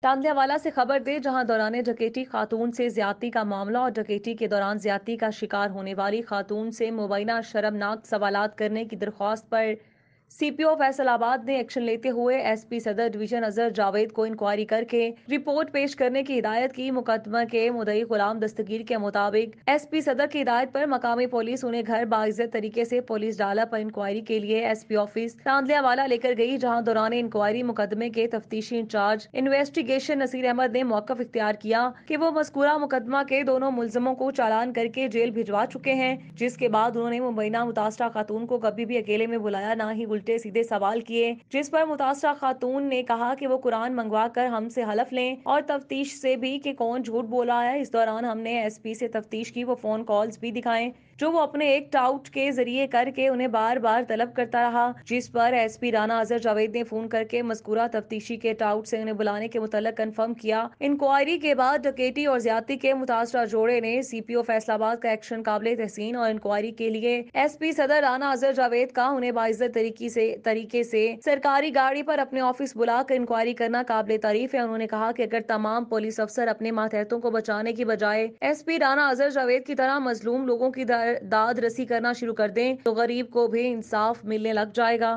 تانلیہ والا سے خبر دے، جہاں دوران ڈکیتی خاتون سے زیادتی کا معاملہ اور ڈکیتی کے دوران زیادتی کا شکار ہونے والی خاتون سے مبینہ شرمناک سوالات کرنے کی درخواست پر سی پی او فیصل آباد نے ایکشن لیتے ہوئے ایس پی صدر ڈویژن اظہر جاوید کو انکوائری کر کے رپورٹ پیش کرنے کی ہدایت کی۔ مقدمہ کے مدعی غلام دستگیر کے مطابق ایس پی صدر کی ہدایت پر مقامی پولیس انہیں گھر باعزت طریقے سے پولیس ڈالہ پر انکوائری کے لیے ایس پی آفس تانلیہ والا لے کر گئی، جہاں دوران انکوائری مقدمے کے تفتیشی انچارج انویسٹیگیشن نصیر احمد نے موقف اختیار کیا کہ وہ مذکورہ مقدمہ کے دونوں ملزموں کو چالان کر کے جیل بھجوا چکے ہیں، جس کے بعد انہوں نے مبینہ متاثرہ خاتون کو کبھی بھی اکیلے میں بلایا نہ ہی الٹے سیدھے سوال کیے، جس پر متاثرہ خاتون نے کہا کہ وہ قرآن منگوا کر ہم سے حلف لیں اور تفتیش سے بھی کہ کون جھوٹ بولا ہے۔ اس دوران ہم نے ایس پی سے تفتیش کی وہ فون کالز بھی دکھائیں جو وہ اپنے ایک ٹاؤٹ کے ذریعے کر کے انہیں بار بار طلب کرتا رہا، جس پر ایس پی رانا اظہر جاوید نے فون کر کے مذکورہ تفتیشی کے ٹاؤٹ سے انہیں بلانے کے متعلق کنفرم کیا۔ انکوائری کے بعد ڈکیتی اور زیادتی کے متاثرہ جوڑے نے سی پی او فیصل آباد کا ایکشن قابل تحسین اور انکوائری کے لیے ایس پی صدر رانا اظہر جاوید کا انہیں باعزت طریقے سے سرکاری گاڑی پر اپنے آفس بلا کر انکوائری کرنا قابل تعریف ہے۔ انہوں نے کہا کہ اگر تمام پولیس افسر اپنے ماتحتوں کو بچانے کی بجائے ایس پی رانا اظہر جاوید کی طرح مظلوم لوگوں کی داد رسی کرنا شروع کر دیں تو غریب کو بھی انصاف ملنے لگ جائے گا۔